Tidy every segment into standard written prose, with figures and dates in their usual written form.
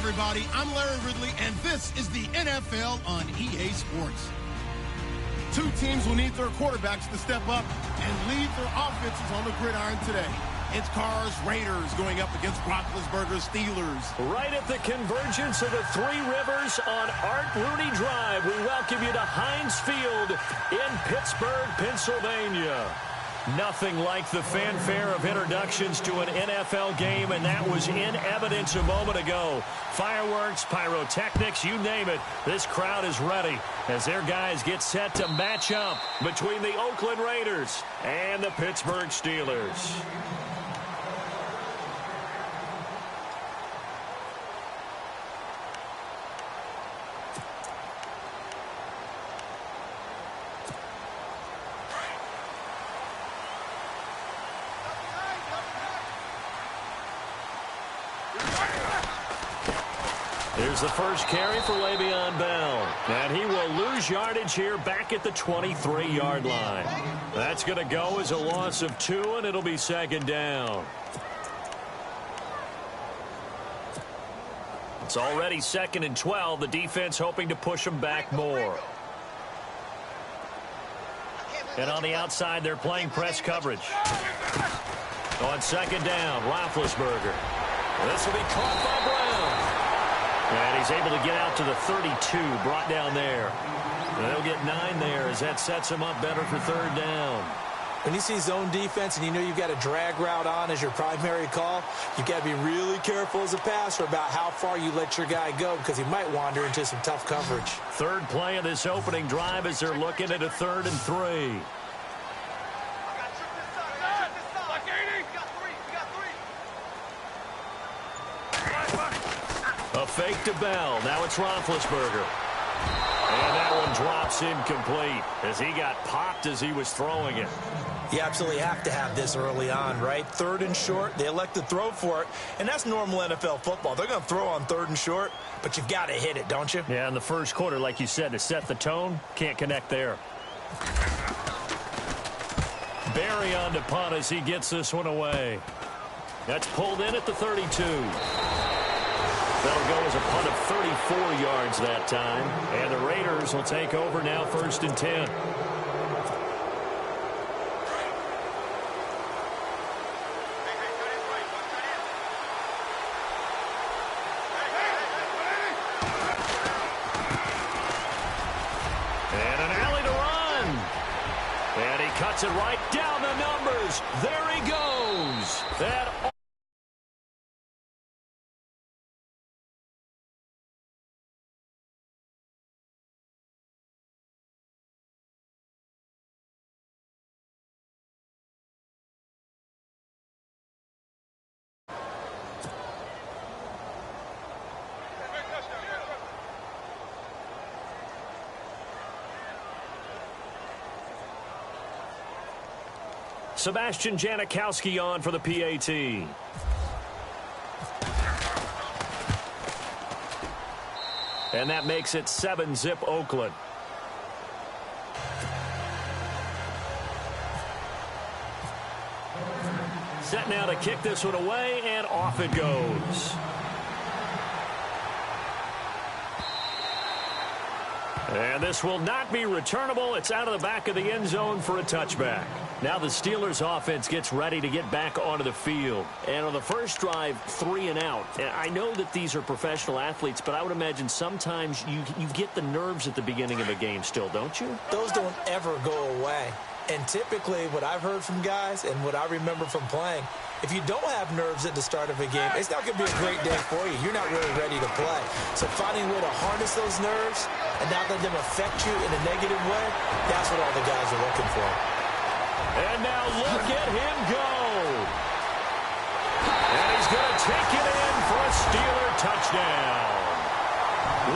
Everybody, I'm Larry Ridley, and this is the NFL on EA Sports. Two teams will need their quarterbacks to step up and lead their offenses on the gridiron today. It's Carr's Raiders going up against Roethlisberger's Steelers. Right at the convergence of the Three Rivers on Art Rooney Drive, we welcome you to Heinz Field in Pittsburgh, Pennsylvania. Nothing like the fanfare of introductions to an NFL game, and that was in evidence a moment ago. Fireworks, pyrotechnics, you name it. This crowd is ready as their guys get set to match up between the Oakland Raiders and the Pittsburgh Steelers. Here's the first carry for Le'Veon Bell. And he will lose yardage here back at the 23-yard line. That's going to go as a loss of 2, and it'll be second down. It's already 2nd and 12. The defense hoping to push them back more. And on the outside, they're playing press coverage. On second down, Roethlisberger. This will be caught by Brown. And he's able to get out to the 32, brought down there. They'll get 9 there as that sets them up better for third down. When you see zone defense and you know you've got a drag route on as your primary call, you've got to be really careful as a passer about how far you let your guy go because he might wander into some tough coverage. Third play of this opening drive as they're looking at a 3rd and 3. A fake to Bell. Now it's Roethlisberger. And that one drops incomplete as he got popped as he was throwing it. You absolutely have to have this early on, right? 3rd and short, they elect to throw for it, and that's normal NFL football. They're going to throw on 3rd and short, but you've got to hit it, don't you? Yeah, in the first quarter, like you said, to set the tone, can't connect there. Barry on to punt as he gets this one away. That's pulled in at the 32. That'll go as a punt of 34 yards that time. And the Raiders will take over now 1st and 10. And an alley to run. And he cuts it right down the numbers. There he goes. That Sebastian Janikowski on for the PAT. And that makes it 7-zip Oakland. Set now to kick this one away, and off it goes. And this will not be returnable. It's out of the back of the end zone for a touchback. Now the Steelers offense gets ready to get back onto the field. And on the first drive, 3 and out. And I know that these are professional athletes, but I would imagine sometimes you get the nerves at the beginning of a game still, don't you? Those don't ever go away. And typically what I've heard from guys and what I remember from playing, if you don't have nerves at the start of a game, it's not going to be a great day for you. You're not really ready to play. So finding a way to harness those nerves and not let them affect you in a negative way, that's what all the guys are looking for. And now look at him go. And he's going to take it in for a Steeler touchdown.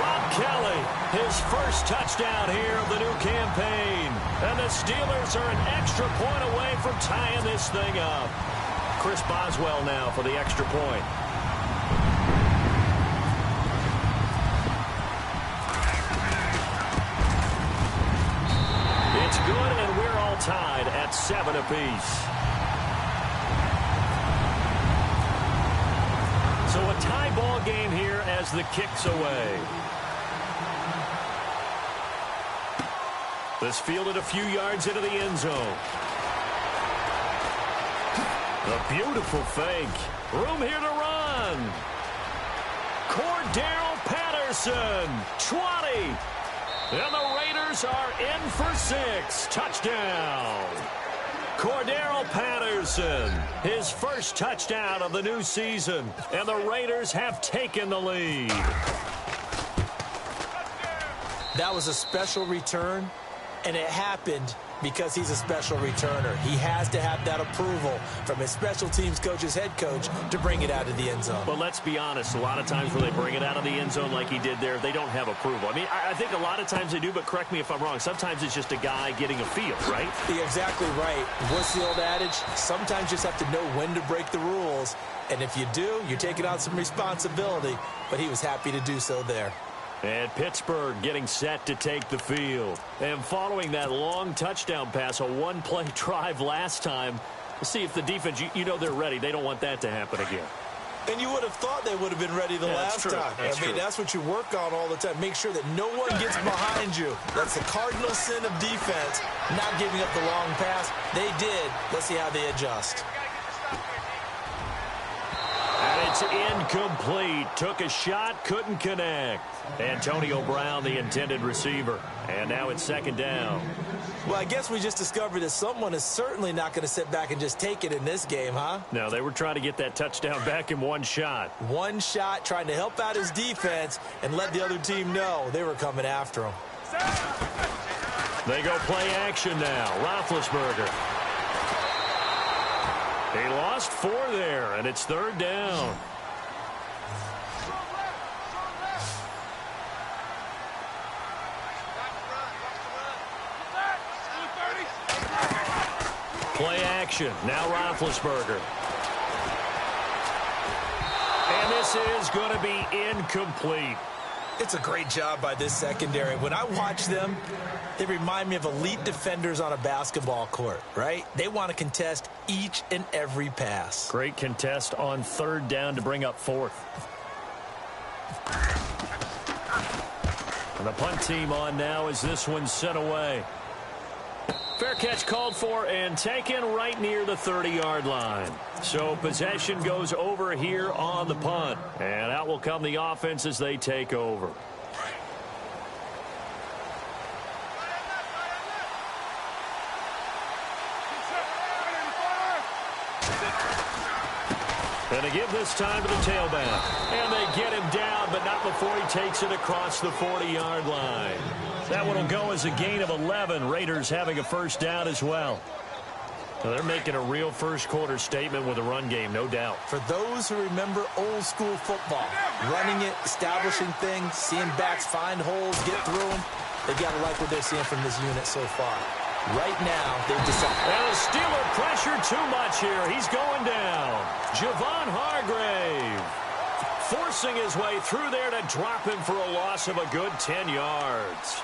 Rob Kelly, his first touchdown here of the new campaign. And the Steelers are an extra point away from tying this thing up. Chris Boswell now for the extra point. It's good, and we're all tied at 7 apiece. So a tie ball game here as the kick's away. This fielded a few yards into the end zone. A beautiful fake. Room here to run. Cordero Patterson, 20. And the Raiders are in for 6. Touchdown. Cordero Patterson, his first touchdown of the new season. And the Raiders have taken the lead. That was a special return, and it happened because he's a special returner. He has to have that approval from his special teams coach's head coach to bring it out of the end zone. But let's be honest, a lot of times when they bring it out of the end zone like he did there, they don't have approval. I mean, I think a lot of times they do, but correct me if I'm wrong. Sometimes it's just a guy getting a feel, right? You're exactly right. What's the old adage? Sometimes you just have to know when to break the rules. And if you do, you're taking on some responsibility. But he was happy to do so there. And Pittsburgh getting set to take the field. And following that long touchdown pass, a one-play drive last time, we'll see if the defense, you know they're ready. They don't want that to happen again. And you would have thought they would have been ready the last time. That's what you work on all the time. Make sure that no one gets behind you. That's the cardinal sin of defense, not giving up the long pass. They did. Let's see how they adjust. And it's It's incomplete. Took a shot, couldn't connect. Antonio Brown, the intended receiver. And now it's second down. Well, I guess we just discovered that someone is certainly not going to sit back and just take it in this game, huh? No, they were trying to get that touchdown back in one shot. One shot, trying to help out his defense and let the other team know they were coming after him. They go play action now. Roethlisberger. He lost 4 there, and it's third down. Play action. Now Roethlisberger. And this is going to be incomplete. It's a great job by this secondary. When I watch them, they remind me of elite defenders on a basketball court, right? They want to contest each and every pass. Great contest on third down to bring up fourth. And the punt team on now as this one's sent away. Fair catch called for and taken right near the 30-yard line. So possession goes over here on the punt. And out will come the offense as they take over. And they give this time to the tailback. And they get him down, but not before he takes it across the 40-yard line. That one will go as a gain of 11. Raiders having a first down as well. So they're making a real first-quarter statement with a run game, no doubt. For those who remember old-school football, running it, establishing things, seeing backs find holes, get through them, they got to like what they're seeing from this unit so far. Right now, they've decided. And the Steeler pressure too much here. He's going down. Javon Hargrave forcing his way through there to drop him for a loss of a good 10 yards.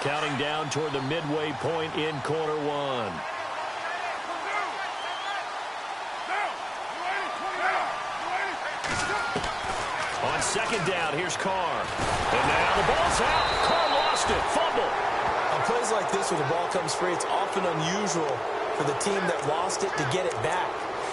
Counting down toward the midway point in quarter one. On second down, here's Carr. And now the ball's out. Carr lost it. Fumble. On plays like this where the ball comes free, it's often unusual for the team that lost it to get it back.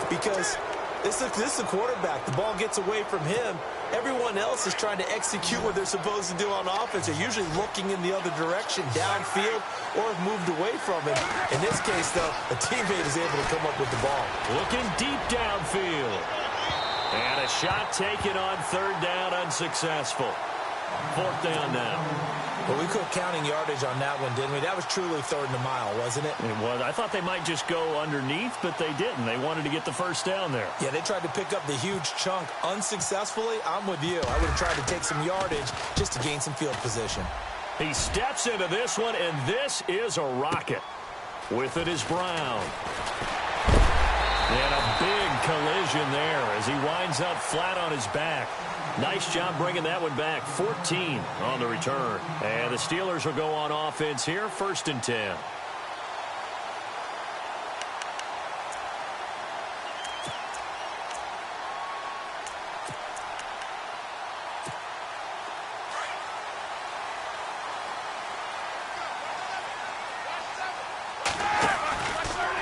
Because this is the quarterback. The ball gets away from him. Everyone else is trying to execute what they're supposed to do on offense. They're usually looking in the other direction, downfield, or have moved away from it. In this case, though, a teammate is able to come up with the ball. Looking deep downfield. And a shot taken on third down, unsuccessful. Fourth down now. Well, we quit counting yardage on that one, didn't we? That was truly third and a mile, wasn't it? It was. I thought they might just go underneath, but they didn't. They wanted to get the first down there. Yeah, they tried to pick up the huge chunk unsuccessfully. I'm with you. I would have tried to take some yardage just to gain some field position. He steps into this one, and this is a rocket. With it is Brown. And a big collision there as he winds up flat on his back. Nice job bringing that one back. 14 on the return. And the Steelers will go on offense here, 1st and 10.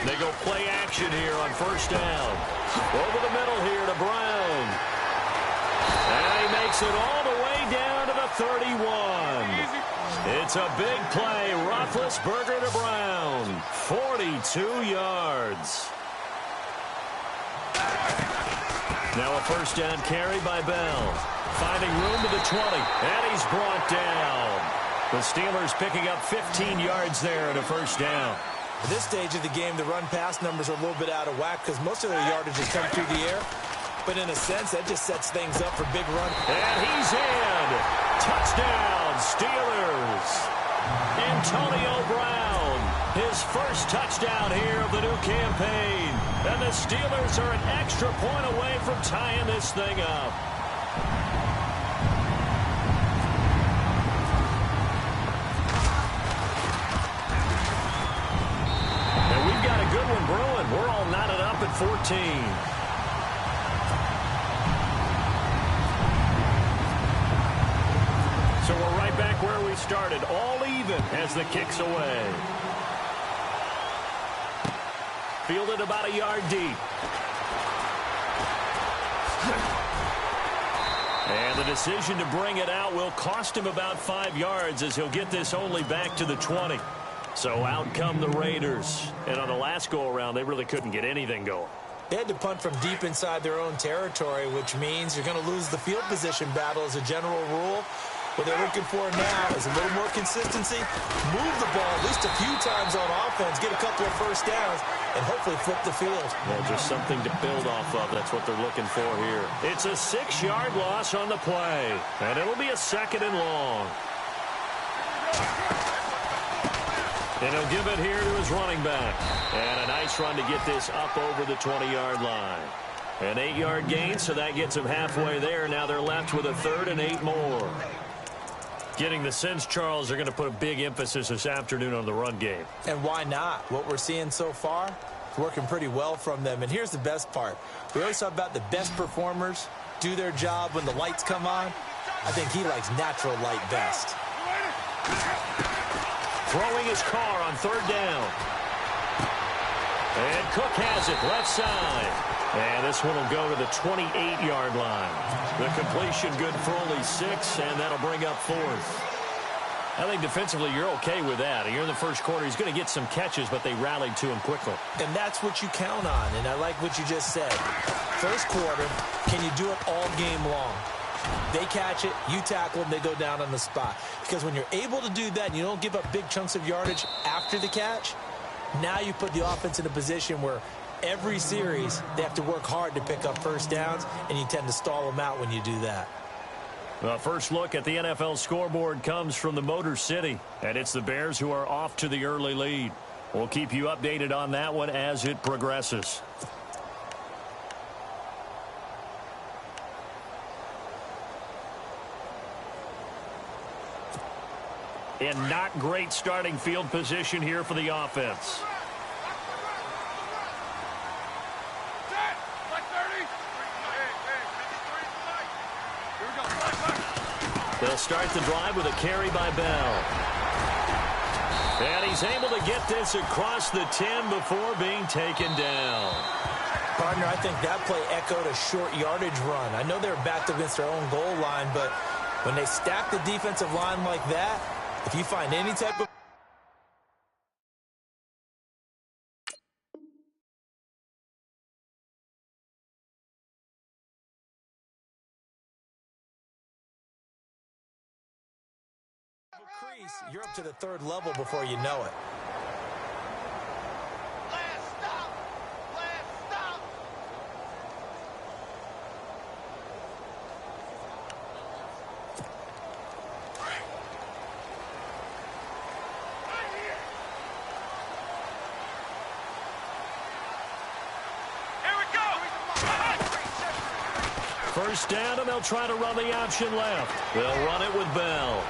They go play action here on first down. Over the middle here to Brown. And he makes it all the way down to the 31. It's a big play. Roethlisberger to Brown. 42 yards. Now a first down carry by Bell. Finding room to the 20. And he's brought down. The Steelers picking up 15 yards there at a first down. At this stage of the game, the run-pass numbers are a little bit out of whack because most of their yardage has come through the air. But in a sense, that just sets things up for big run. And he's in. Touchdown, Steelers. Antonio Brown, his first touchdown here of the new campaign. And the Steelers are an extra point away from tying this thing up. And we've got a good one brewing. We're all knotted up at 14. So we're right back where we started, all even as the kick's away. Fielded about a yard deep. And the decision to bring it out will cost him about 5 yards as he'll get this only back to the 20. So out come the Raiders. And on the last go-around, they really couldn't get anything going. They had to punt from deep inside their own territory, which means you're going to lose the field position battle as a general rule. What they're looking for now is a little more consistency, move the ball at least a few times on offense, get a couple of first downs, and hopefully flip the field. Well, just something to build off of. That's what they're looking for here. It's a 6-yard loss on the play, and it'll be a 2nd and long. And he'll give it here to his running back. And a nice run to get this up over the 20-yard line. An 8-yard gain, so that gets him halfway there. Now they're left with a 3rd and 8 more. Getting the sense, Charles, they're going to put a big emphasis this afternoon on the run game. And why not? What we're seeing so far is working pretty well from them. And here's the best part. We always talk about the best performers do their job when the lights come on. I think he likes natural light best. Throwing his car on 3rd down. And Cook has it left side. And this one will go to the 28-yard line. The completion good for only 6, and that'll bring up 4th. I think defensively you're okay with that. Here in the first quarter, he's going to get some catches, but they rallied to him quickly. And that's what you count on, and I like what you just said. First quarter, can you do it all game long? They catch it, you tackle them, they go down on the spot. Because when you're able to do that and you don't give up big chunks of yardage after the catch, now you put the offense in a position where every series, they have to work hard to pick up first downs, and you tend to stall them out when you do that. The first look at the NFL scoreboard comes from the Motor City, and it's the Bears who are off to the early lead. We'll keep you updated on that one as it progresses. And not great starting field position here for the offense. They'll start the drive with a carry by Bell. And he's able to get this across the 10 before being taken down. Partner, I think that play echoed a short yardage run. I know they're backed against their own goal line, but when they stack the defensive line like that, if you find any type of crease, you're up to the 3rd level before you know it. Last stop! Last stop! Here we go! First down, and they'll try to run the option left. They'll run it with Bell.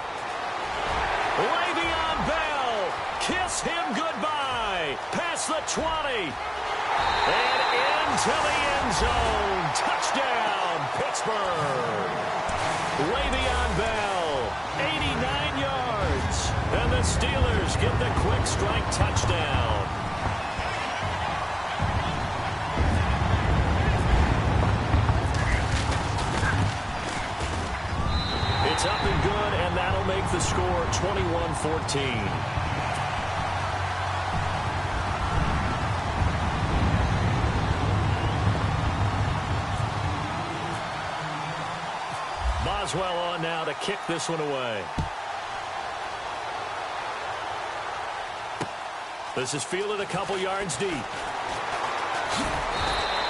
Le'Veon Bell, kiss him goodbye, past the 20, and into the end zone. Touchdown, Pittsburgh. Le'Veon Bell, 89 yards, and the Steelers get the quick strike touchdown. It's up and good, and that'll make the score 21-14. Boswell on now to kick this one away. This is fielded a couple yards deep.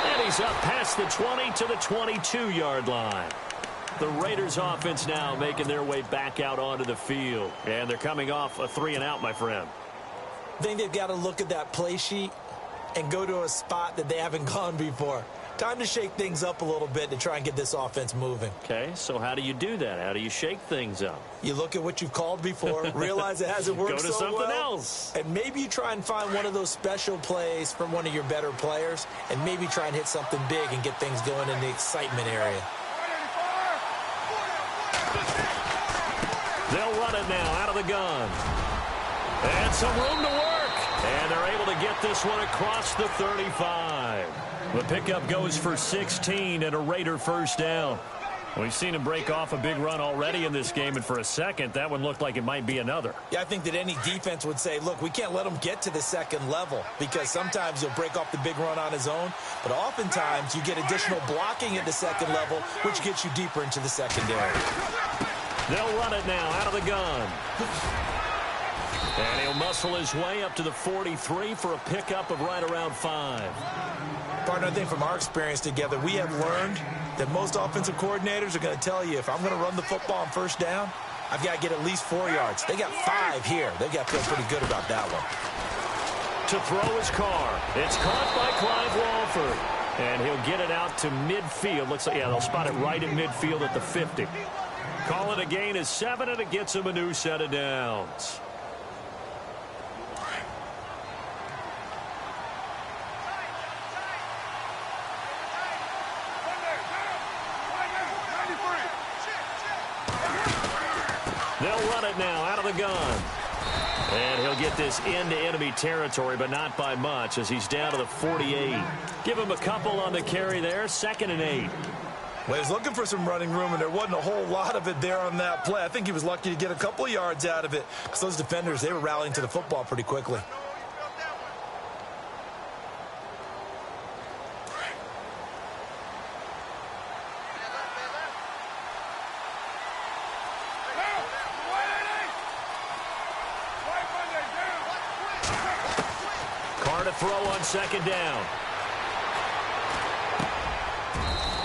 And he's up past the 20 to the 22-yard line. The Raiders offense now making their way back out onto the field. And they're coming off a 3-and-out, my friend. I think they've got to look at that play sheet and go to a spot that they haven't gone before. Time to shake things up a little bit to try and get this offense moving. Okay, so how do you do that? How do you shake things up? You look at what you've called before, realize it hasn't worked so well. Go to something else. And maybe you try and find one of those special plays from one of your better players, and maybe try and hit something big and get things going in the excitement area. They'll run it now out of the gun. And some room to work. And they're able to get this one across the 35. The pickup goes for 16 and a Raider first down. We've seen him break off a big run already in this game, and for a second, that one looked like it might be another. Yeah, I think that any defense would say, look, we can't let him get to the second level because sometimes he'll break off the big run on his own, but oftentimes you get additional blocking at the second level, which gets you deeper into the secondary. They'll run it now out of the gun. And he'll muscle his way up to the 43 for a pickup of right around 5. Partner, I think from our experience together, we have learned that most offensive coordinators are going to tell you, if I'm going to run the football on first down, I've got to get at least 4 yards. They got 5 here. They've got to feel pretty good about that one. To throw his car. It's caught by Clive Walford. And he'll get it out to midfield. Looks like, yeah, they'll spot it right at midfield at the 50. Call it a gain of 7, and it gets him a new set of downs. They'll run it now out of the gun. And he'll get this into enemy territory, but not by much as he's down to the 48. Give him a couple on the carry there, 2nd and 8. Well, he was looking for some running room, and there wasn't a whole lot of it there on that play. I think he was lucky to get a couple of yards out of it because those defenders, they were rallying to the football pretty quickly. Throw on 2nd down.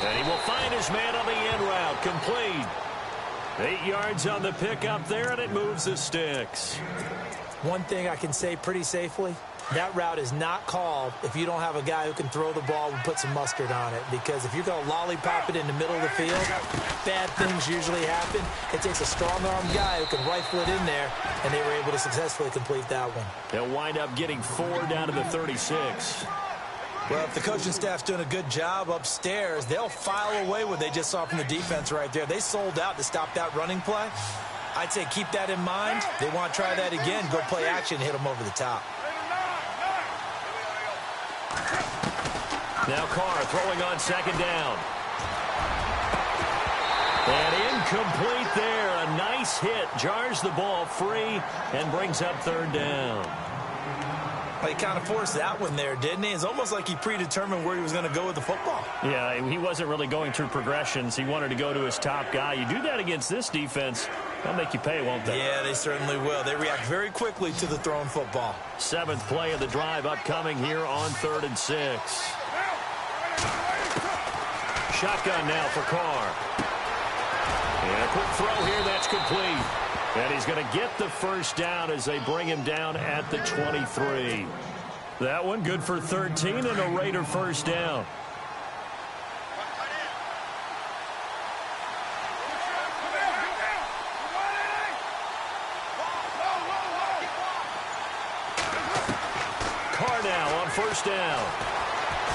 And he will find his man on the end route. Complete. 8 yards on the pickup there, and it moves the sticks. One thing I can say pretty safely, that route is not called if you don't have a guy who can throw the ball and put some mustard on it. Because if you're going to lollipop it in the middle of the field, bad things usually happen. It takes a strong-armed guy who can rifle it in there, and they were able to successfully complete that one. They'll wind up getting 4 down to the 36. Well, if the coaching staff's doing a good job upstairs, they'll file away what they just saw from the defense right there. They sold out to stop that running play. I'd say keep that in mind. They want to try that again, go play action, hit them over the top. Now Carr throwing on 2nd down. And incomplete there. A nice hit. Jars the ball free and brings up 3rd down. Well, he kind of forced that one there, didn't he? It's almost like he predetermined where he was going to go with the football. Yeah, he wasn't really going through progressions. He wanted to go to his top guy. You do that against this defense, they'll make you pay, won't they? Yeah, they certainly will. They react very quickly to the thrown football. 7th play of the drive upcoming here on 3rd and 6. Shotgun now for Carr. And a quick throw here, that's complete. And he's going to get the first down as they bring him down at the 23. That one good for 13 and a Raider first down. Carr now on first down.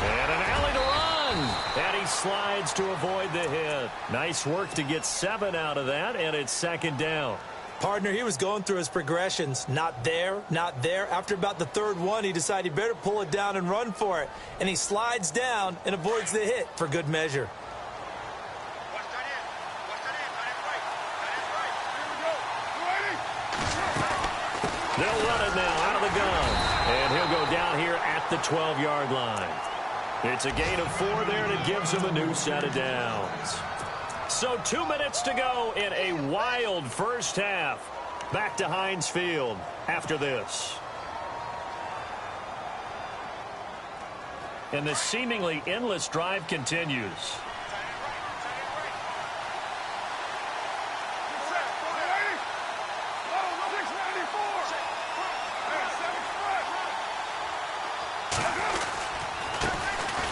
And an alley to run. And he slides to avoid the hit. Nice work to get 7 out of that, and it's 2nd down. Partner, he was going through his progressions. Not there, not there. After about the 3rd one, he decided he better pull it down and run for it. And he slides down and avoids the hit for good measure. They'll run it now out of the gun. And he'll go down here at the 12-yard line. It's a gain of 4 there, and it gives him a new set of downs. So 2 minutes to go in a wild first half. Back to Heinz Field after this. And the seemingly endless drive continues.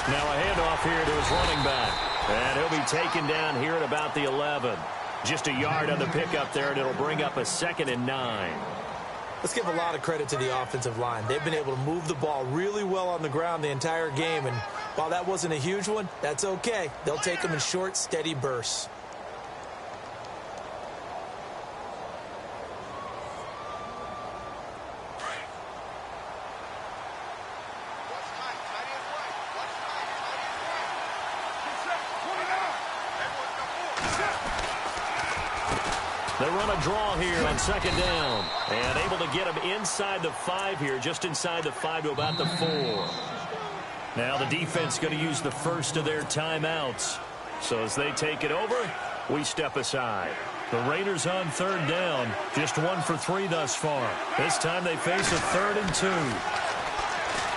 Now a handoff here to his running back. And he'll be taken down here at about the 11. Just a yard on the pickup there, and it'll bring up a 2nd and 9. Let's give a lot of credit to the offensive line. They've been able to move the ball really well on the ground the entire game. And while that wasn't a huge one, that's okay. They'll take them in short, steady bursts. They run a draw here on second down. And able to get them inside the 5 here, just inside the 5 to about the 4. Now the defense going to use the first of their timeouts. So as they take it over, we step aside. The Raiders on third down, just 1 for 3 thus far. This time they face a 3rd and 2.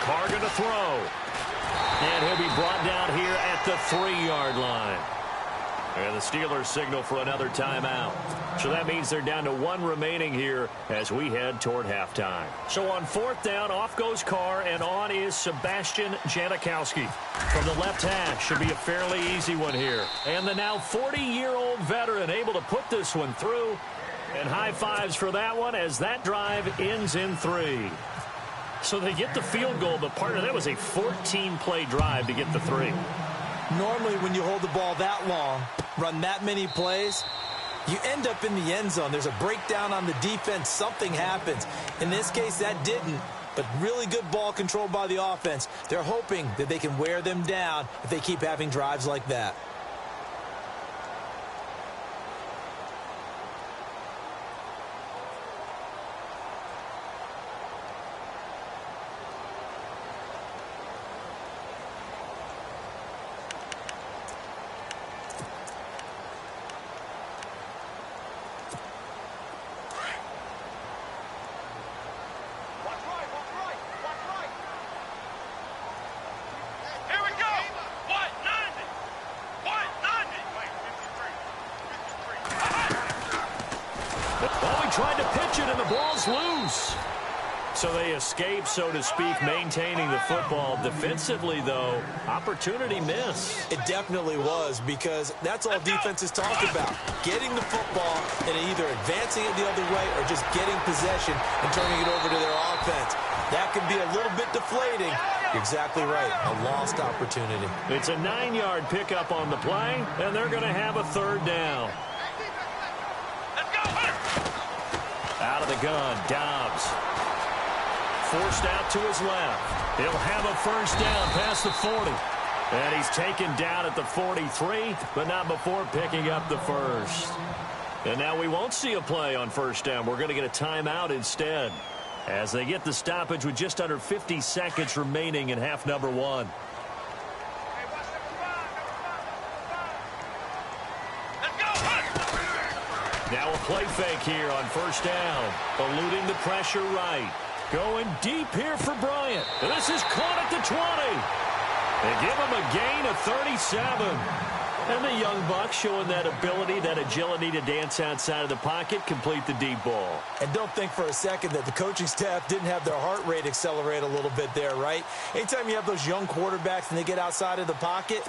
Carr going to throw. And he'll be brought down here at the 3-yard line. And the Steelers signal for another timeout. So that means they're down to 1 remaining here as we head toward halftime. So on 4th down, off goes Carr, and on is Sebastian Janikowski. From the left hash, should be a fairly easy one here. And the now 40-year-old veteran able to put this one through. And high fives for that one as that drive ends in 3. So they get the field goal, but part of that was a 14-play drive to get the 3. Normally, when you hold the ball that long, run that many plays, you end up in the end zone. There's a breakdown on the defense. Something happens. In this case, that didn't, but really good ball control by the offense. They're hoping that they can wear them down if they keep having drives like that. Tried to pitch it, and the ball's loose. So they escape, so to speak, maintaining the football. Defensively, though, opportunity miss. It definitely was, because that's all defenses talk about. Getting the football and either advancing it the other way or just getting possession and turning it over to their offense. That can be a little bit deflating. You're exactly right. A lost opportunity. It's a 9-yard pickup on the play, and they're going to have a 3rd down. Out of the gun, Dobbs. Forced out to his left. He'll have a 1st down past the 40. And he's taken down at the 43, but not before picking up the 1st. And now we won't see a play on 1st down. We're going to get a timeout instead, as they get the stoppage with just under 50 seconds remaining in half number 1. Now a play fake here on 1st down. Eluding the pressure right. Going deep here for Bryant. And this is caught at the 20. They give him a gain of 37. And the young buck showing that ability, that agility to dance outside of the pocket, complete the deep ball. And don't think for a second that the coaching staff didn't have their heart rate accelerate a little bit there, right? Anytime you have those young quarterbacks and they get outside of the pocket,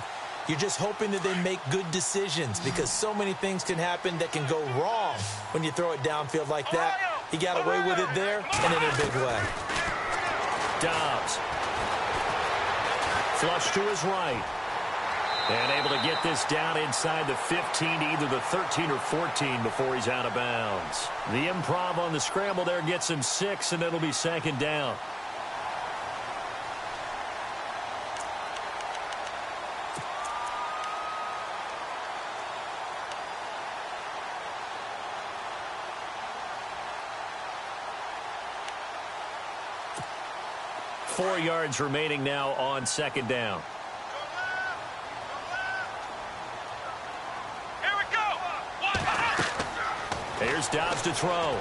you're just hoping that they make good decisions, because so many things can happen that can go wrong when you throw it downfield like that. He got away with it there and in a big way. Dobbs. Flush to his right. And able to get this down inside the 15 to either the 13 or 14 before he's out of bounds. The improv on the scramble there gets him 6, and it'll be 2nd down. Four yards remaining now on 2nd down. Here we go. Here's Dobbs to throw.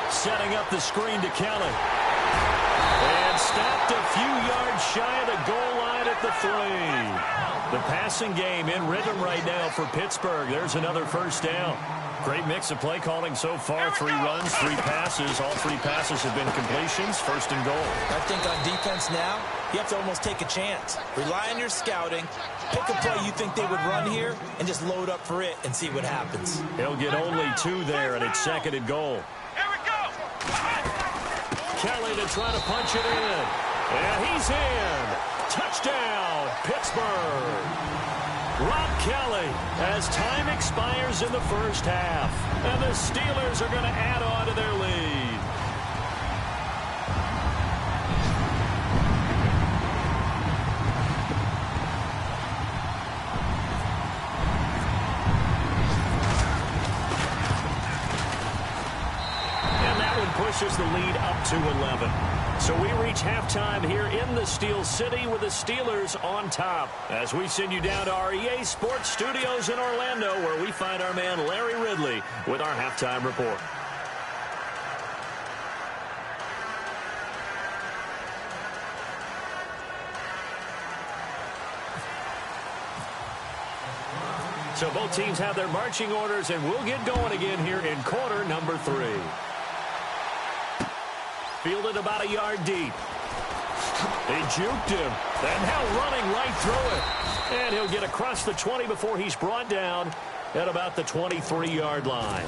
Setting up the screen to Kelly. And stopped a few yards shy of the goal line at the 3. The passing game in rhythm right now for Pittsburgh. There's another 1st down. Great mix of play calling so far. 3 runs, 3 passes. All 3 passes have been completions. 1st and goal. I think on defense now, you have to almost take a chance. Rely on your scouting. Pick a play you think they would run here and just load up for it and see what happens. He'll get only 2 there, and it's 2nd and goal. Here we go. Kelly to try to punch it in. And he's in. Touchdown, Pittsburgh. Rob Kelly, as time expires in the 1st half. And the Steelers are going to add on to their lead. lead up to 11. So we reach halftime here in the Steel City with the Steelers on top. As we send you down to our EA Sports Studios in Orlando, where we find our man Larry Ridley with our halftime report. So both teams have their marching orders, and we'll get going again here in quarter number 3. Fielded about a yard deep. They juked him, and now running right through it. And he'll get across the 20 before he's brought down at about the 23-yard line.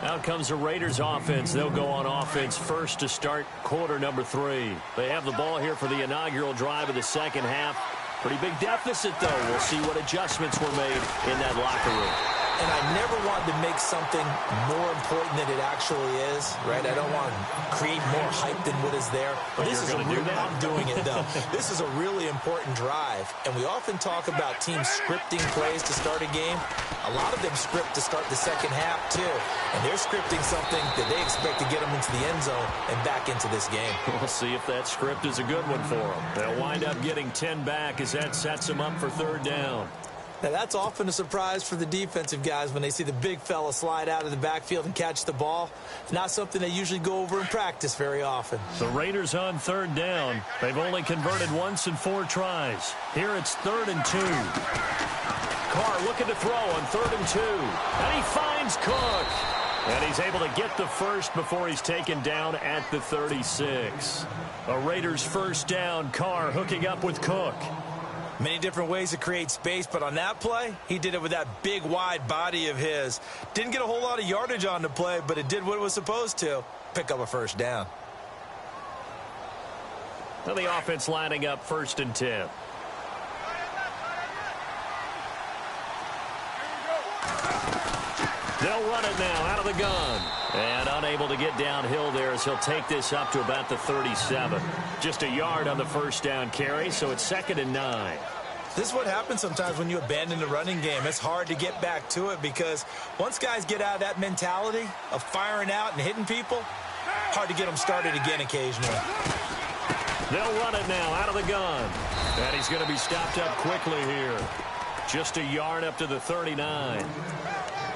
Out comes the Raiders offense. They'll go on offense first to start quarter number 3. They have the ball here for the inaugural drive of the second half. Pretty big deficit, though. We'll see what adjustments were made in that locker room. And I never wanted to make something more important than it actually is, right? I don't want to create more hype than what is there. But this is I'm doing it, though. This is a really important drive. And we often talk about teams scripting plays to start a game. A lot of them script to start the second half, too. And they're scripting something that they expect to get them into the end zone and back into this game. We'll see if that script is a good one for them. They'll wind up getting 10 back as that sets them up for third down. Now, that's often a surprise for the defensive guys when they see the big fella slide out of the backfield and catch the ball. Not something they usually go over in practice very often. The Raiders on third down. They've only converted once in 4 tries. Here it's 3rd and 2. Carr looking to throw on 3rd and 2. And he finds Cook. And he's able to get the first before he's taken down at the 36. A Raiders first down. Carr hooking up with Cook. Many different ways to create space, but on that play, he did it with that big, wide body of his. Didn't get a whole lot of yardage on the play, but it did what it was supposed to. Pick up a first down. Now the offense lining up 1st and 10. They'll run it now out of the gun. And unable to get downhill there as he'll take this up to about the 37. Just a yard on the first down carry, so it's 2nd and 9. This is what happens sometimes when you abandon the running game. It's hard to get back to it because once guys get out of that mentality of firing out and hitting people, hard to get them started again occasionally. They'll run it now out of the gun. And he's going to be stopped up quickly here. Just a yard up to the 39.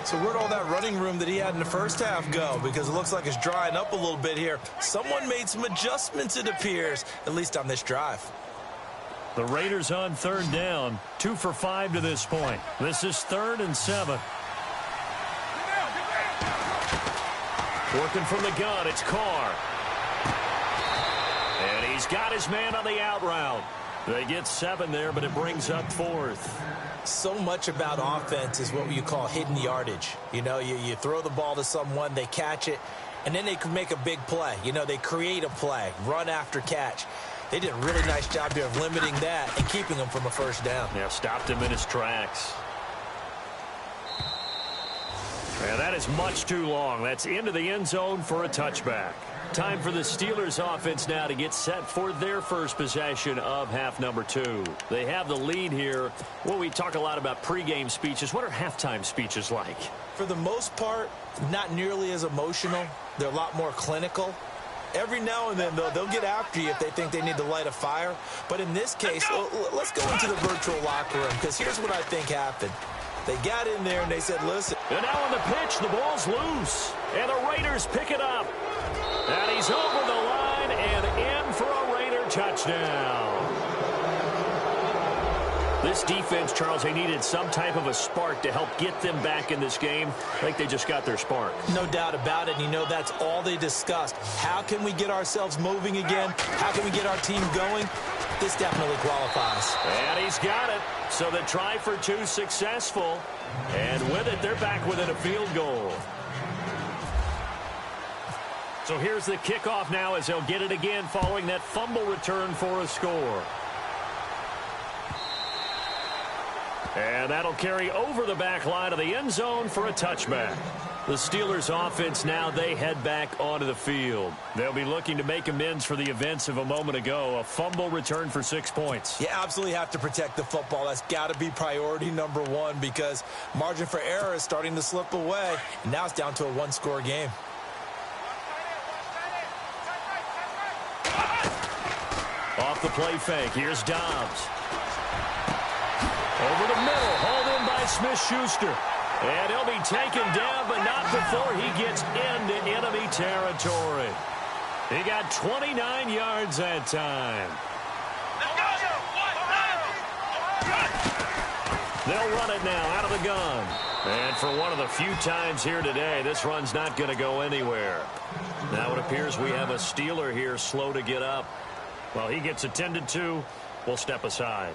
So where'd all that running room that he had in the first half go? Because it looks like it's drying up a little bit here. Someone made some adjustments, it appears, at least on this drive. The Raiders on third down, 2 for 5 to this point. This is 3rd and 7. Working from the gun, it's Carr. And he's got his man on the out route. They get 7 there, but it brings up 4th. So much about offense is what you call hidden yardage. You know, you throw the ball to someone, they catch it, and then they can make a big play. You know, they create a play, run after catch. They did a really nice job here of limiting that and keeping him from a first down. Yeah, stopped him in his tracks. Yeah, that is much too long. That's into the end zone for a touchback. Time for the Steelers offense now to get set for their first possession of half number 2. They have the lead here. Well, we talk a lot about pregame speeches. What are halftime speeches like? For the most part, not nearly as emotional. They're a lot more clinical. Every now and then, though, they'll get after you if they think they need to light a fire. But in this case, let's go into the virtual locker room, because here's what I think happened. They got in there and they said, listen. And now on the pitch, the ball's loose. And the Raiders pick it up. And he's over the line and in for a Raider touchdown. This defense, Charles, they needed some type of a spark to help get them back in this game. I think they just got their spark. No doubt about it. And you know, that's all they discussed. How can we get ourselves moving again? How can we get our team going? This definitely qualifies. And he's got it. So the try for 2 successful. And with it, they're back within a field goal. So here's the kickoff now as they'll get it again following that fumble return for a score. And that'll carry over the back line of the end zone for a touchback. The Steelers offense now, they head back onto the field. They'll be looking to make amends for the events of a moment ago. A fumble return for 6 points. You absolutely have to protect the football. That's got to be priority number 1 because margin for error is starting to slip away. And now it's down to a 1-score game. off the play fake. Here's Dobbs. Over the middle, hauled in by Smith-Schuster. And he'll be taken down, but not before he gets into enemy territory. He got 29 yards that time. They'll run it now out of the gun. And for one of the few times here today, this run's not going to go anywhere. Now it appears we have a Steeler here slow to get up. Well, he gets attended to. We'll step aside.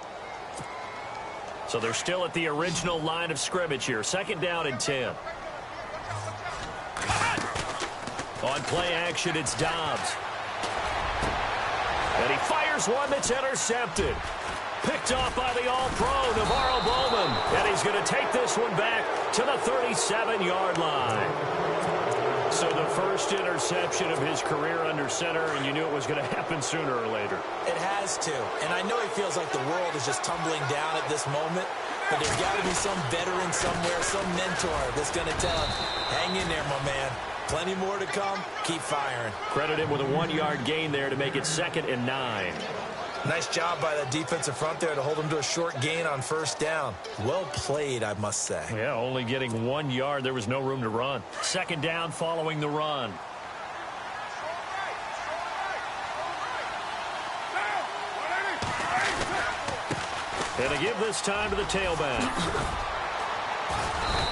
So they're still at the original line of scrimmage here. 2nd down and 10. On play action, it's Dobbs. And he fires one that's intercepted. Picked off by the All-Pro, Navarro Bowman. And he's going to take this one back to the 37-yard line. So the first interception of his career under center, and you knew it was going to happen sooner or later. It has to. And I know he feels like the world is just tumbling down at this moment, but there's got to be some veteran somewhere, some mentor that's going to tell him, hang in there, my man. Plenty more to come. Keep firing. Credit him with a 1-yard gain there to make it 2nd and 9. Nice job by the defensive front there to hold him to a short gain on 1st down. Well played, I must say. Yeah, only getting 1 yard. There was no room to run. 2nd down following the run. And they give this time to the tailback.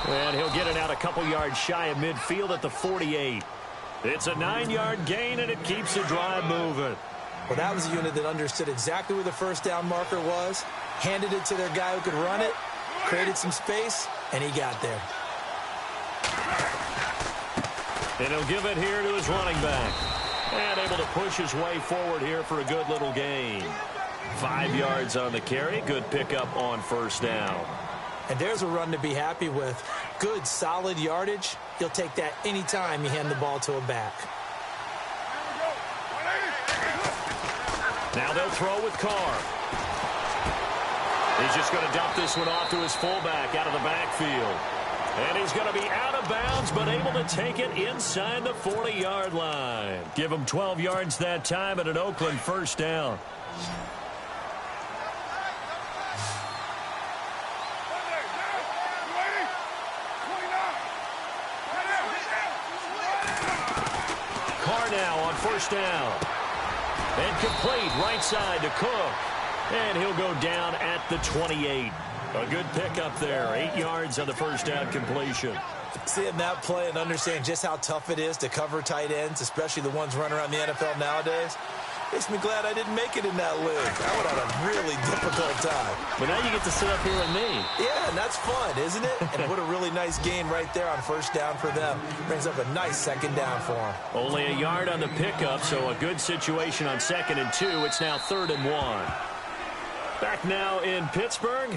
And he'll get it out a couple yards shy of midfield at the 48. It's a 9-yard gain, and it keeps the drive moving. Well, that was a unit that understood exactly where the 1st down marker was, handed it to their guy who could run it, created some space, and he got there. And he'll give it here to his running back. And able to push his way forward here for a good little gain. 5 yards on the carry. Good pickup on 1st down. And there's a run to be happy with. Good, solid yardage. You'll take that anytime you hand the ball to a back. Now they'll throw with Carr. He's just going to dump this one off to his fullback out of the backfield. And he's going to be out of bounds, but able to take it inside the 40-yard line. Give him 12 yards that time at an Oakland 1st down. Carr now on 1st down. And complete right side to Cook. And he'll go down at the 28. A good pickup there. 8 yards on the 1st down completion. Seeing that play and understand just how tough it is to cover tight ends, especially the ones running around the NFL nowadays, makes me glad I didn't make it in that league. I would have had a really difficult time. But now you get to sit up here with me. Yeah, and that's fun, isn't it? And what a really nice gain right there on 1st down for them. Brings up a nice 2nd down for them. Only a yard on the pickup, so a good situation on 2nd and 2. It's now 3rd and 1. Back now in Pittsburgh.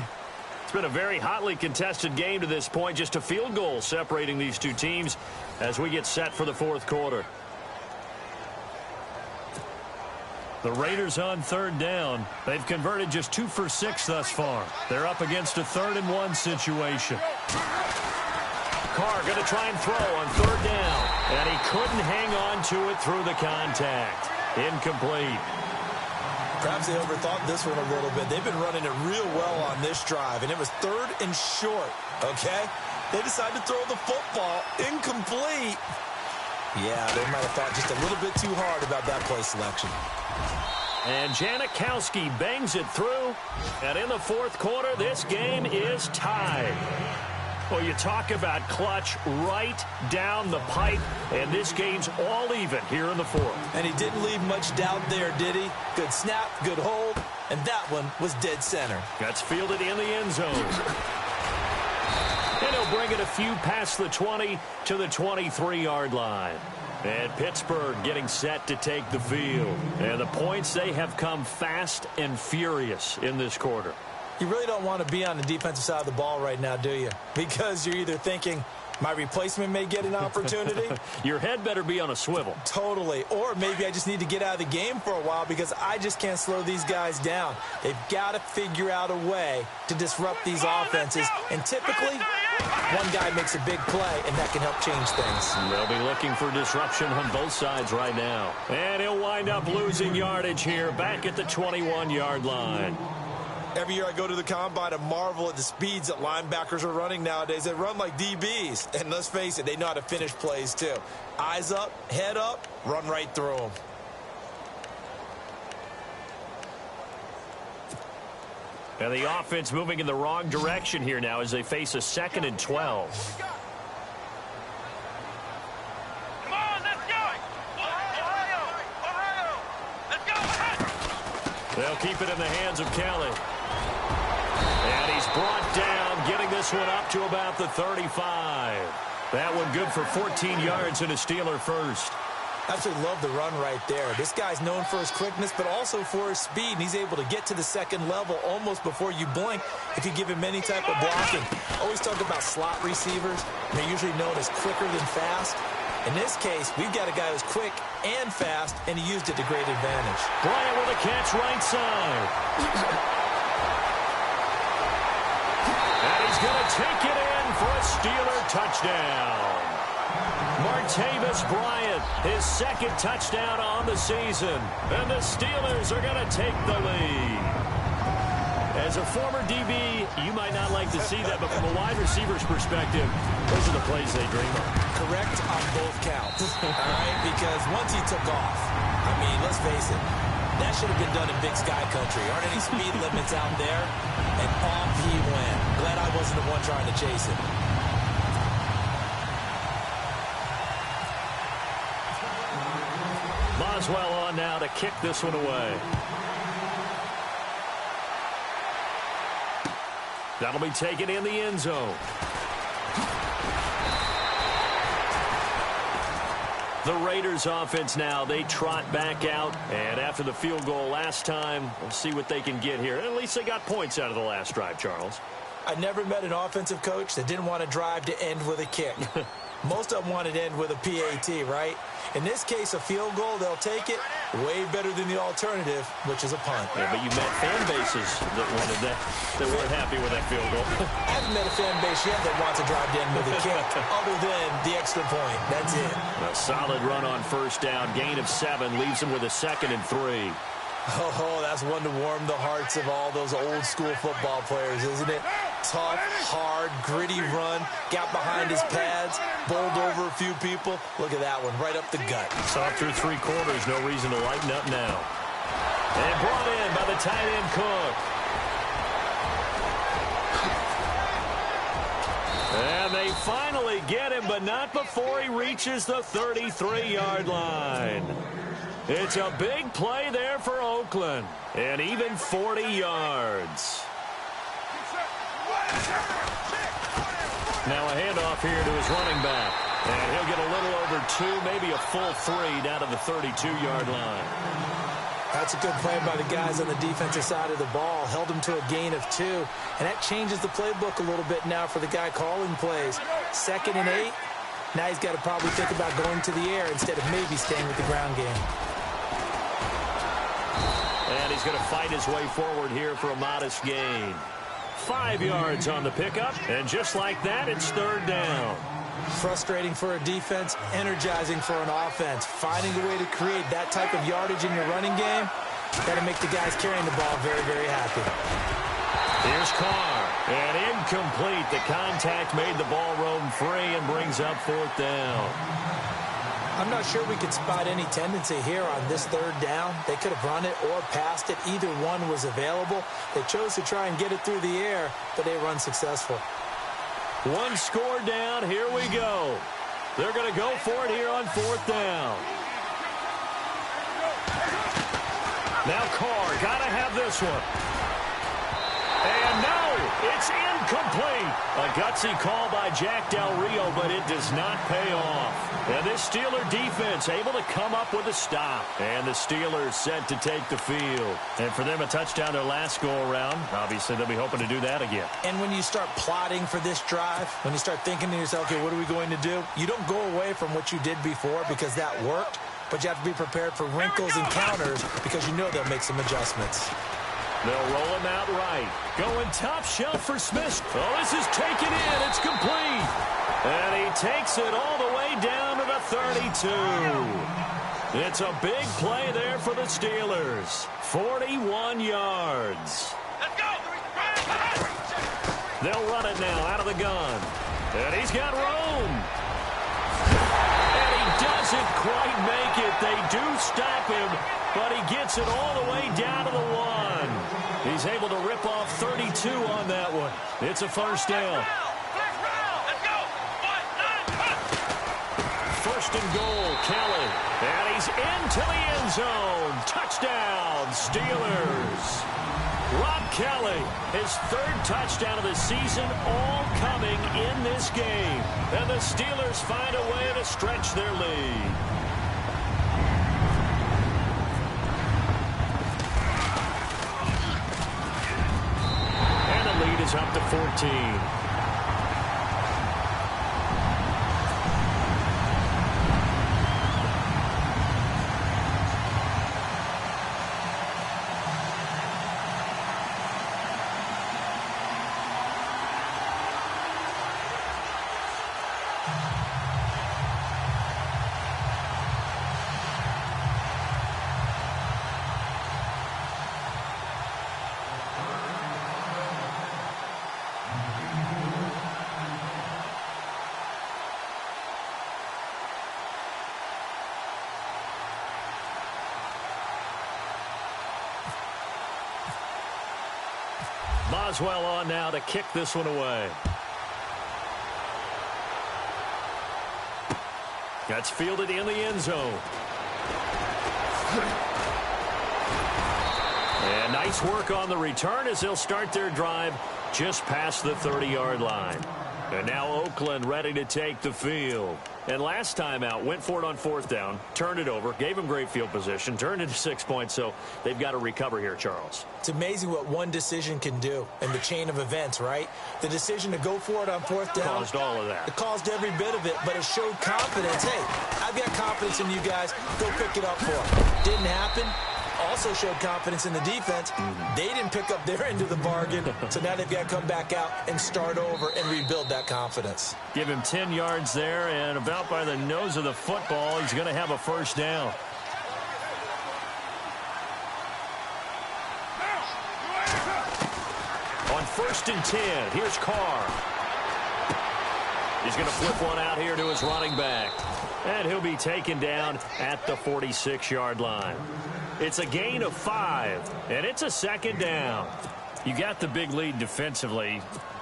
It's been a very hotly contested game to this point. Just a field goal separating these two teams as we get set for the 4th quarter. The Raiders on 3rd down. They've converted just 2 for 6 thus far. They're up against a 3rd and 1 situation. Carr going to try and throw on 3rd down. And he couldn't hang on to it through the contact. Incomplete. Perhaps they overthought this one a little bit. They've been running it real well on this drive, and it was 3rd and short, okay? They decided to throw the football incomplete. Yeah, they might have thought just a little bit too hard about that play selection. And Janikowski bangs it through. And in the 4th quarter, this game is tied. Well, you talk about clutch right down the pipe, and this game's all even here in the 4th. And he didn't leave much doubt there, did he? Good snap, good hold, and that one was dead center. That's fielded in the end zone. And he'll bring it a few past the 20 to the 23-yard line. And Pittsburgh getting set to take the field. And the points, they have come fast and furious in this quarter. You really don't want to be on the defensive side of the ball right now, do you? Because you're either thinking, My replacement may get an opportunity. Your head better be on a swivel. Totally. Or maybe I just need to get out of the game for a while because I just can't slow these guys down. They've got to figure out a way to disrupt these offenses. And typically, one guy makes a big play, and that can help change things. They'll be looking for disruption on both sides right now. And he'll wind up losing yardage here back at the 21-yard line. Every year I go to the combine and marvel at the speeds that linebackers are running nowadays. They run like DBs. And let's face it, they know how to finish plays too. Eyes up, head up, run right through them. And the offense moving in the wrong direction here now as they face a 2nd and 12. Come on, let's go! Ohio! Let's go! They'll keep it in the hands of Kelly. And he's brought down, getting this one up to about the 35. That one good for 14 yards and a Steeler first. Absolutely love the run right there. This guy's known for his quickness, but also for his speed. And he's able to get to the second level almost before you blink if you give him any type of blocking. Always talk about slot receivers. They're usually known as quicker than fast. In this case, we've got a guy who's quick and fast, and he used it to great advantage. Bryant with a catch right side. And he's going to take it in for a Steeler touchdown. Martavis Bryant, his 2nd touchdown on the season. And the Steelers are going to take the lead. As a former DB, you might not like to see that, but from a wide receiver's perspective, those are the plays they dream of. Correct on both counts, all right? Because once he took off, I mean, let's face it, that should have been done in Big Sky Country. Aren't any speed limits out there? And off he went. Glad I wasn't the one trying to chase it. Boswell on now to kick this one away. That'll be taken in the end zone. The Raiders offense now, they trot back out. And after the field goal last time, we'll see what they can get here. At least they got points out of the last drive, Charles. I never met an offensive coach that didn't want to drive to end with a kick. Most of them wanted to end with a PAT, right? In this case, a field goal, they'll take it. Way better than the alternative, which is a punt. Yeah, but you met fan bases that wanted that weren't happy with that field goal. I haven't met a fan base yet that wants to drive to end with a kick, other than the extra point. That's it. A solid run on first down. Gain of 7 leaves them with a 2nd and 3. Oh, that's one to warm the hearts of all those old school football players, isn't it? Tough, hard, gritty run. Got behind his pads, bowled over a few people. Look at that one, right up the gut. Saw through 3 quarters, no reason to lighten up now. And brought in by the tight end Cook. And they finally get him, but not before he reaches the 33-yard line. It's a big play there for Oakland. And even 40 yards. Now a handoff here to his running back. And he'll get a little over 2, maybe a full 3 down to the 32-yard line. That's a good play by the guys on the defensive side of the ball. Held him to a gain of 2. And that changes the playbook a little bit now for the guy calling plays. 2nd and 8. Now he's got to probably think about going to the air instead of maybe staying with the ground game. And he's going to fight his way forward here for a modest gain. 5 yards on the pickup, and just like that, it's 3rd down. Frustrating for a defense, energizing for an offense. Finding a way to create that type of yardage in your running game, got to make the guys carrying the ball very, very happy. Here's Carr, and incomplete. The contact made the ball roam free and brings up 4th down. I'm not sure we could spot any tendency here on this 3rd down. They could have run it or passed it. Either one was available. They chose to try and get it through the air, but they were unsuccessful. 1 score down. Here we go. They're going to go for it here on 4th down. Now Carr, got to have this one. And no, it's incomplete. A gutsy call by Jack Del Rio, but it does not pay off. And this Steeler defense able to come up with a stop. And the Steelers set to take the field. And for them, a touchdown their last go-around. Obviously, they'll be hoping to do that again. And when you start plotting for this drive, when you start thinking to yourself, okay, what are we going to do? You don't go away from what you did before because that worked. But you have to be prepared for wrinkles and counters because you know they'll make some adjustments. They'll roll him out right. Going top shelf for Smith. Oh, this is taken in. It's complete. And he takes it all the way down to the 32. It's a big play there for the Steelers. 41 yards. Let's go. They'll run it now out of the gun. And he's got room. And he doesn't quite make it. They do stop him, but he gets it all the way down to the 1. He's able to rip off 32 on that one. It's a first down. Let's go. 1, 9, 1. First and goal, Kelly. And he's into the end zone. Touchdown, Steelers. Rob Kelly, his third touchdown of the season, all coming in this game. And the Steelers find a way to stretch their lead. And the lead is up to 14. Boswell on now to kick this one away. That's fielded in the end zone. And nice work on the return as they'll start their drive just past the 30-yard line. And now Oakland ready to take the field. And last time out, went for it on fourth down, turned it over, gave them great field position, turned it to 6 points, so they've got to recover here, Charles. It's amazing what one decision can do in the chain of events, right? The decision to go for it on fourth down. Caused all of that. It caused every bit of it, but it showed confidence. Hey, I've got confidence in you guys. Go pick it up for them. Didn't happen. Also showed confidence in the defense. They didn't pick up their end of the bargain, so now they've got to come back out and start over and rebuild that confidence. Give him 10 yards there, and about by the nose of the football, he's going to have a first down. On 1st and 10, here's Carr. He's going to flip one out here to his running back, and he'll be taken down at the 46-yard line. It's a gain of 5, and it's a second down. You got the big lead defensively,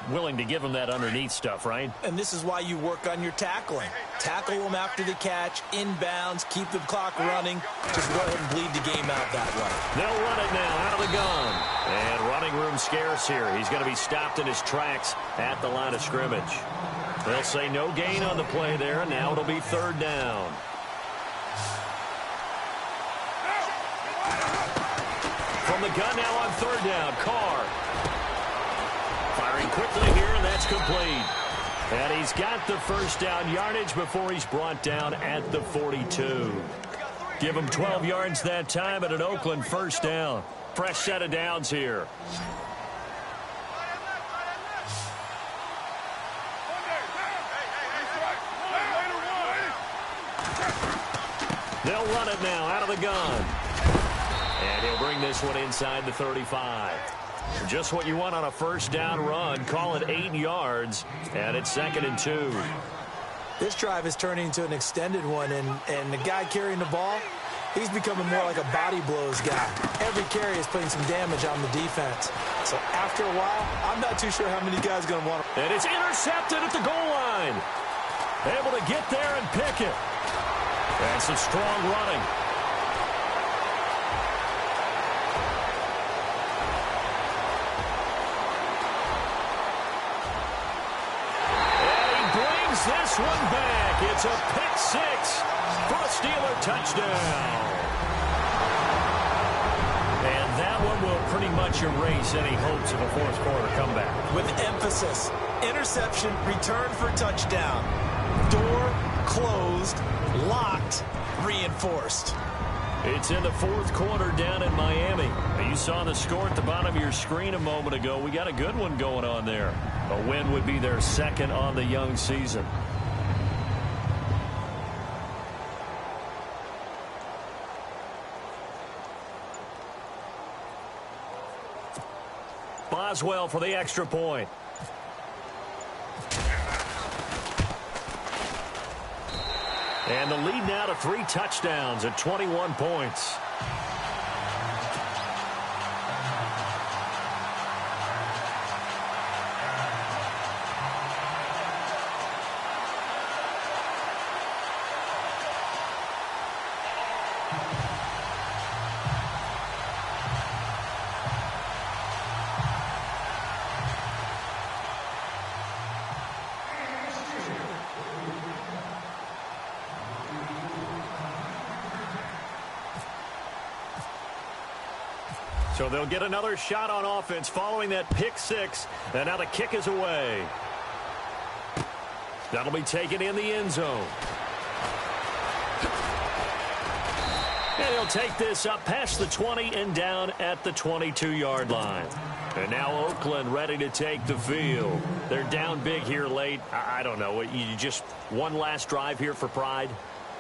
willing to give them that underneath stuff, right? And this is why you work on your tackling. Tackle them after the catch, inbounds, keep the clock running. Just go ahead and bleed the game out that way. They'll run it now out of the gun. And running room scarce here. He's going to be stopped in his tracks at the line of scrimmage. They'll say no gain on the play there, and now it'll be third down. From the gun now on third down, Carr. Firing quickly here, and that's complete. And he's got the first down yardage before he's brought down at the 42. Give him 12 yards that time at an Oakland first down. Fresh set of downs here. They'll run it now out of the gun. And he'll bring this one inside the 35. Just what you want on a first down run. Call it 8 yards, and it's 2nd and 2. This drive is turning into an extended one, and the guy carrying the ball, he's becoming more like a body blows guy. Every carry is putting some damage on the defense. So after a while, I'm not too sure how many guys are going to want to. And it's intercepted at the goal line. Able to get there and pick it. And some strong running. this one back. It's a pick six for a Steeler touchdown. And that one will pretty much erase any hopes of a fourth quarter comeback. With emphasis, interception, return for touchdown. Door closed, locked, reinforced. It's in the fourth quarter down in Miami. You saw the score at the bottom of your screen a moment ago. We got a good one going on there. A win would be their second on the young season. Boswell for the extra point. And the lead now to 3 touchdowns at 21 points. So they'll get another shot on offense following that pick six. And now the kick is away. That'll be taken in the end zone. And he'll take this up past the 20 and down at the 22-yard line. And now Oakland ready to take the field. They're down big here late. I don't know. You just one last drive here for pride?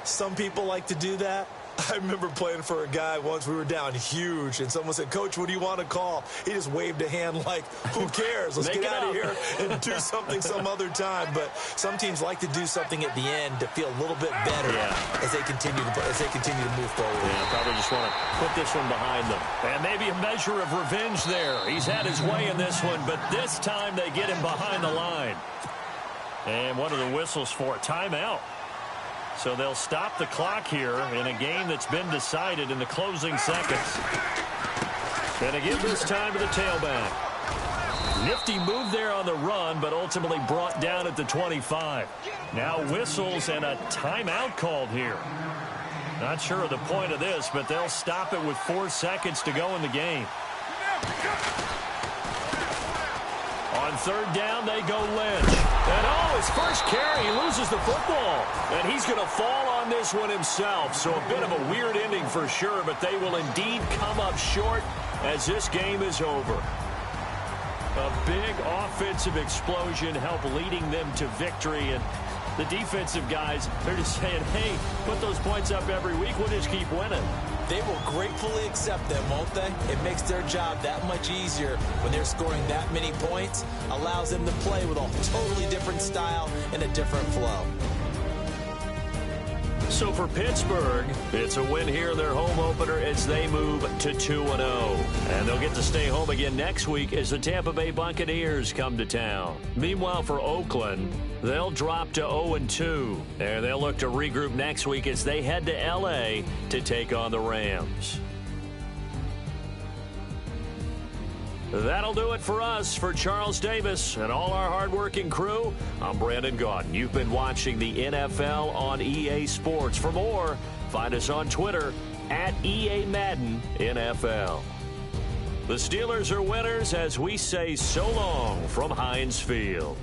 Some people like to do that. I remember playing for a guy once. We were down huge, and someone said, "Coach, what do you want to call?" He just waved a hand like, who cares? Let's get out of here and do something some other time. But some teams like to do something at the end to feel a little bit better as they continue to move forward. Yeah, probably just want to put this one behind them. And maybe a measure of revenge there. He's had his way in this one, but this time they get him behind the line. And what are the whistles for? Timeout. So they'll stop the clock here in a game that's been decided in the closing seconds. And again, this time to the tailback. Nifty move there on the run, but ultimately brought down at the 25. Now whistles and a timeout called here. Not sure of the point of this, but they'll stop it with 4 seconds to go in the game. On third down, they go Lynch. And his first carry, he loses the football. And he's going to fall on this one himself. So a bit of a weird ending for sure, but they will indeed come up short as this game is over. A big offensive explosion helped leading them to victory. And the defensive guys, they're just saying, hey, put those points up every week. We'll just keep winning. They will gratefully accept them, won't they? It makes their job that much easier when they're scoring that many points. Allows them to play with a totally different style and a different flow. So for Pittsburgh, it's a win here in their home opener as they move to 2-0. And they'll get to stay home again next week as the Tampa Bay Buccaneers come to town. Meanwhile, for Oakland, they'll drop to 0-2. And they'll look to regroup next week as they head to L.A. to take on the Rams. That'll do it for us. For Charles Davis and all our hardworking crew, I'm Brandon Gaudin. You've been watching the NFL on EA Sports. For more, find us on Twitter at EA Madden NFL. The Steelers are winners as we say so long from Heinz Field.